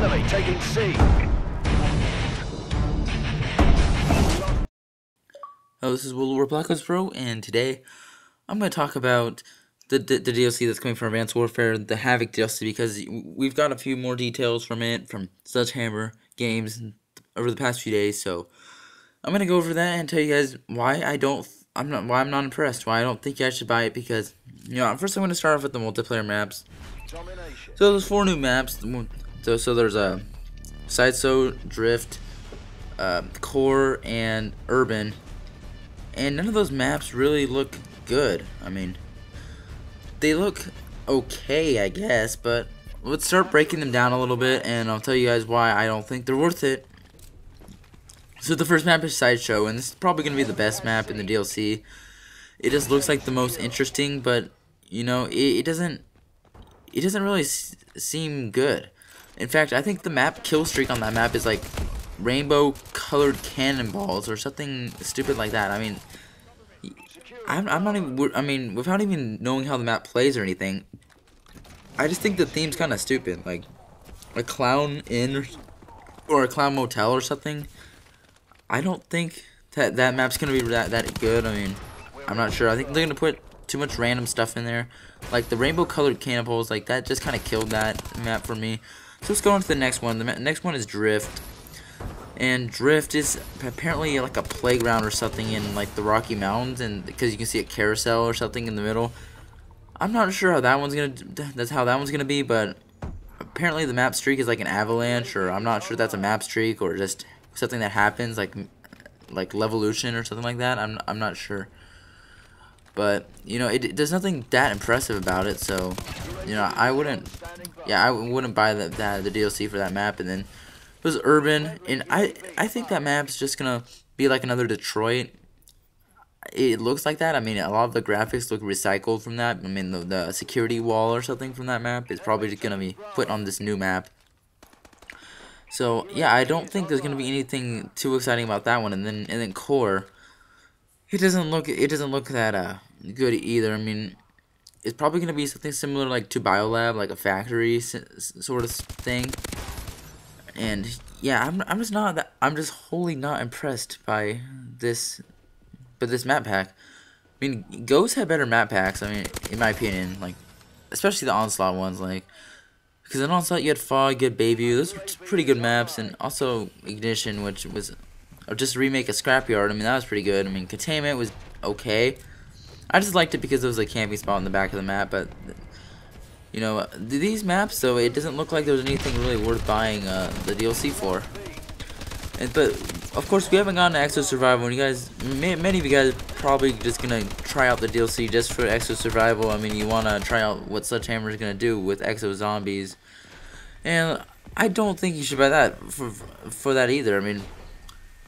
Enemy taking C. Hello, this is Will Black Ops Pro, and today I'm going to talk about the DLC that's coming from Advanced Warfare, the Havoc DLC, because we've got a few more details from it, from Sledgehammer Games over the past few days. So I'm going to go over that and tell you guys why I'm not impressed, why I don't think you guys should buy it. Because, first I'm going to start off with the multiplayer maps. So there's 4 new maps. So there's a Sideshow, Drift, Core, and Urban. And none of those maps really look good. I mean, they look okay, I guess, but let's start breaking them down a little bit, and I'll tell you guys why I don't think they're worth it. So the first map is Sideshow, and this is probably going to be the best map in the DLC. It just looks like the most interesting, but, it doesn't really seem good. In fact, I think the map kill streak on that map is like rainbow colored cannonballs or something stupid like that. I mean, I'm not even, without even knowing how the map plays or anything, I just think the theme's kind of stupid. Like a clown inn or a clown motel or something. I don't think that map's gonna be that good. I mean, I'm not sure. I think they're gonna put too much random stuff in there, like the rainbow colored cannonballs. Like that just kind of killed that map for me. So let's go on to the next one. The next one is Drift. And Drift is apparently like a playground or something in like the Rocky Mountains, and because you can see a carousel or something in the middle. I'm not sure how that one's gonna be, but apparently the map streak is like an avalanche, or I'm not sure if that's a map streak or just something that happens like Levolution or something like that. I'm not sure. But there's nothing that impressive about it, so I wouldn't buy the DLC for that map. And then it was Urban, and I think that map's just gonna be like another Detroit. It looks like that. I mean, a lot of the graphics look recycled from that. I mean, the security wall or something from that map is probably just gonna be put on this new map. So yeah, I don't think there's gonna be anything too exciting about that one. And then Core, it doesn't look that good either. I mean, it's probably gonna be something similar like to Biolab, like a factory sort of thing. And yeah, I'm just wholly not impressed by this map pack. I mean, Ghost had better map packs. I mean, in my opinion, like especially the Onslaught ones, like because in Onslaught you had Fog, you had Bayview. Those were pretty good maps, and also Ignition, which was just a remake of Scrapyard. I mean, that was pretty good. I mean, Containment was okay. I just liked it because it was a camping spot in the back of the map, but these maps, though, it doesn't look like there's anything really worth buying the DLC for. But of course, we haven't gotten to Exo Survival, and many of you guys are probably just gonna try out the DLC just for Exo Survival. I mean, you wanna try out what Sledgehammer is gonna do with Exo Zombies, and I don't think you should buy that for that either. I mean,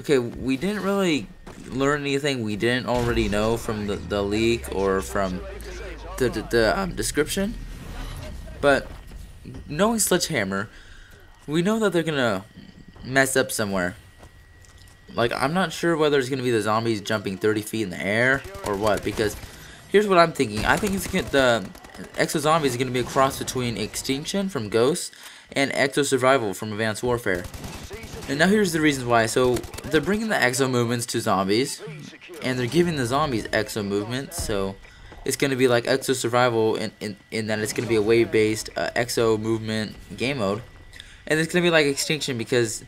okay, we didn't really learn anything we didn't already know from the leak or from the description. But knowing Sledgehammer, we know that they're gonna mess up somewhere. Like, I'm not sure whether it's gonna be the zombies jumping 30 feet in the air or what. Because here's what I'm thinking. I think the Exo Zombies is gonna be a cross between Extinction from Ghosts and Exo Survival from Advanced Warfare. And now here's the reasons why. So they're bringing the Exo movements to zombies, and they're giving the zombies Exo movements. So it's going to be like Exo Survival in that it's going to be a wave-based Exo movement game mode. And it's going to be like Extinction because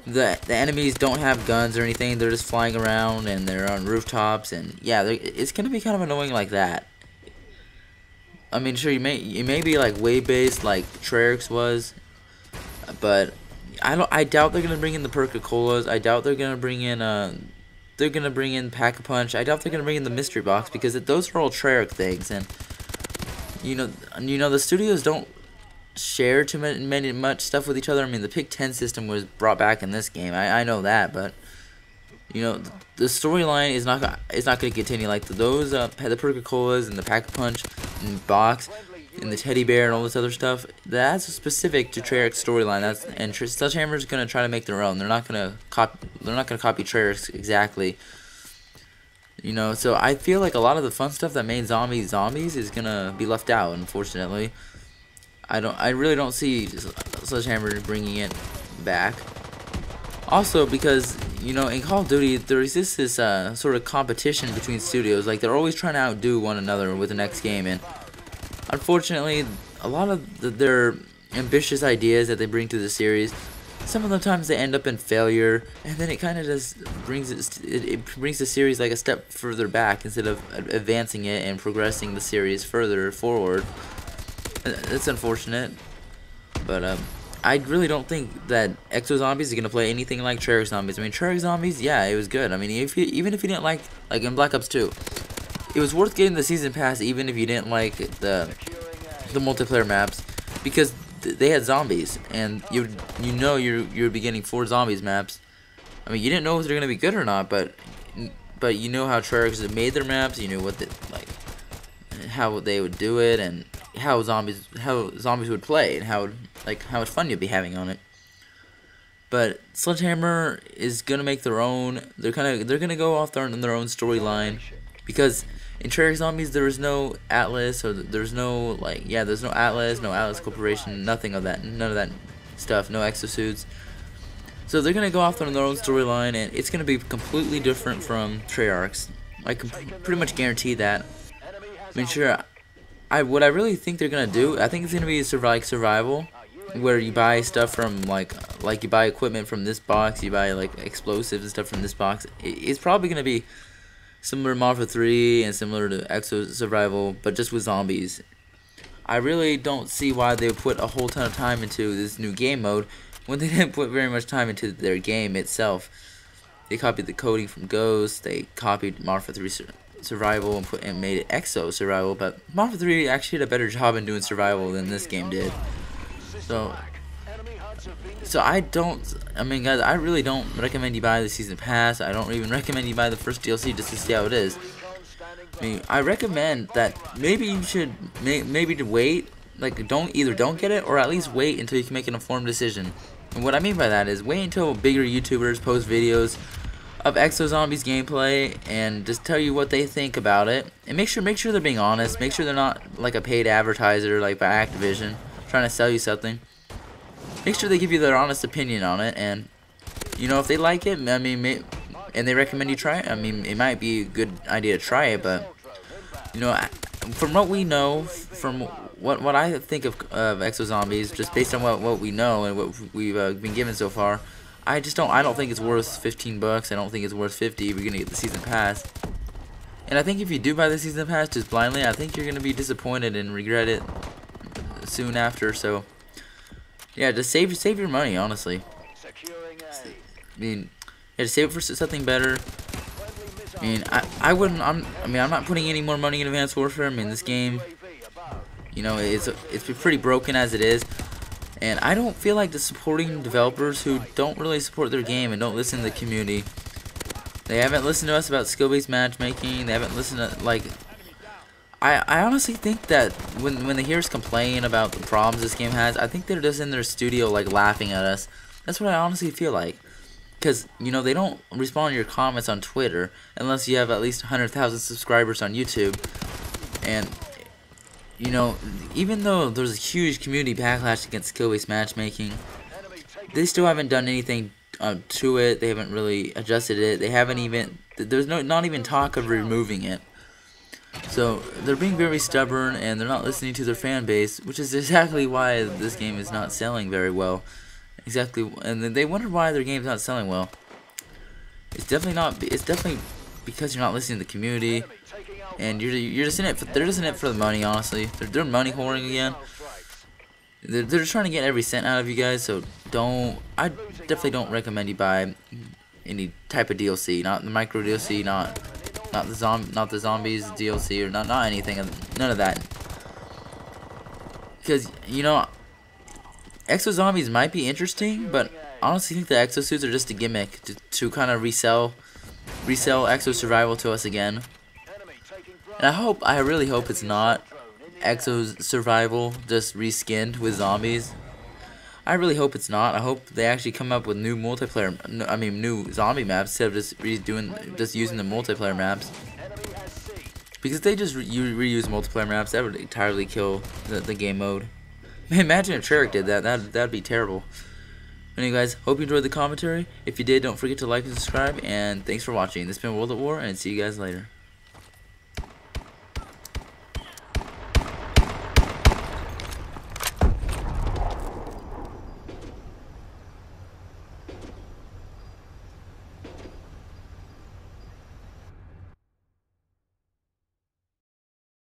the enemies don't have guns or anything. They're just flying around and they're on rooftops. And yeah, it's going to be kind of annoying like that. I mean, sure, it may be like wave-based like Treyarch was. But I doubt they're going to bring in the Perca-Colas. I doubt they're going to bring in Pack-a-Punch. I doubt they're gonna bring in the mystery box because those are all Treyarch things, and the studios don't share too much stuff with each other. I mean, the Pick 10 system was brought back in this game. I know that, but the storyline is not gonna continue like those the Perca-Colas and the Pack-a-Punch and box and the teddy bear and all this other stuff. That's specific to Treyarch's storyline. And Sledgehammer's gonna try to make their own. They're not gonna copy Treyarch's exactly. So I feel like a lot of the fun stuff that made zombies is gonna be left out, unfortunately. I really don't see Sledgehammer bringing it back. Also, because in Call of Duty there exists this sort of competition between studios. Like, they're always trying to outdo one another with the next game, and unfortunately, a lot of their ambitious ideas that they bring to the series, some of the times they end up in failure, and then it kind of just brings it brings the series like a step further back instead of advancing it and progressing the series further forward. It's unfortunate, but I really don't think that Exo Zombies is gonna play anything like Treyarch Zombies. I mean, Treyarch Zombies, yeah, it was good. I mean, even if you didn't like in Black Ops 2, it was worth getting the season pass even if you didn't like the multiplayer maps, because they had zombies, and you'd be getting 4 zombies maps. I mean, you didn't know if they're gonna be good or not, but you know how Treyarch made their maps. You knew what how they would do it, and how zombies would play, and how much fun you'd be having on it. But Sledgehammer is gonna make their own. They're gonna go off their own storyline, because in Treyarch Zombies there is no Atlas, or there's no there's no Atlas Corporation, nothing of that, none of that stuff, no exosuits. So they're gonna go off on their own storyline, and it's gonna be completely different from Treyarch's. I can pretty much guarantee that. I mean, sure, what I really think they're gonna do, I think it's gonna be survival, where you buy stuff from like you buy equipment from this box, you buy like explosives and stuff from this box. It's probably gonna be similar to Modern 3 and similar to Exo Survival, but just with zombies. I really don't see why they would put a whole ton of time into this new game mode when they didn't put very much time into their game itself. They copied the coding from Ghost, they copied Modern 3 Survival and made it Exo Survival, but Modern 3 actually did a better job in doing survival than this game did. So I mean guys, I really don't recommend you buy the season pass. I don't even recommend you buy the first DLC just to see how it is. I mean, I recommend that maybe you should maybe to wait, like don't get it, or at least wait until you can make an informed decision. And what I mean by that is wait until bigger YouTubers post videos of Exo Zombies gameplay and just tell you what they think about it, and make sure they're being honest. Make sure they're not like a paid advertiser like by Activision trying to sell you something. Make sure they give you their honest opinion on it, and if they like it, I mean, and they recommend you try it, I mean, it might be a good idea to try it. But from what we know, from what I think of Exo Zombies, just based on what we know and what we've been given so far, I don't think it's worth $15. I don't think it's worth $50 if you're gonna get the season pass. And I think if you do buy the season pass just blindly, I think you're gonna be disappointed and regret it soon after. So yeah, just save your money, honestly. I mean, yeah, just save it for something better. I mean, I'm not putting any more money in Advanced Warfare. I mean, this game, it's pretty broken as it is, and I don't feel like the supporting developers who don't really support their game and don't listen to the community. They haven't listened to us about skill-based matchmaking. They haven't listened to I honestly think that when they hear us complain about the problems this game has, I think they're just in their studio laughing at us. That's what I honestly feel like. Because, they don't respond to your comments on Twitter unless you have at least 100,000 subscribers on YouTube. And, even though there's a huge community backlash against skill-based matchmaking, they still haven't done anything to it. They haven't really adjusted it. They haven't even, there's not even talk of removing it. So they're being very stubborn, and they're not listening to their fan base, which is exactly why this game is not selling very well. And then they wonder why their game's not selling well. It's definitely because you're not listening to the community, and you're just in it. They're just in it for the money, honestly. They're money whoring again. They're just trying to get every cent out of you guys. So I definitely don't recommend you buy any type of DLC, not the micro DLC, not the zombies DLC, or not anything, none of that. Because Exo Zombies might be interesting, but I honestly think the exosuits are just a gimmick to kind of resell Exo Survival to us again. And I really hope it's not Exo Survival just reskinned with zombies. I really hope it's not. I hope they actually come up with new multiplayer, new zombie maps instead of just using the multiplayer maps. Because if they just reuse multiplayer maps, that would entirely kill the game mode. Imagine if Treyarch did that. That'd be terrible. Anyway, guys, hope you enjoyed the commentary. If you did, don't forget to like and subscribe. And thanks for watching. This has been World at War, and see you guys later.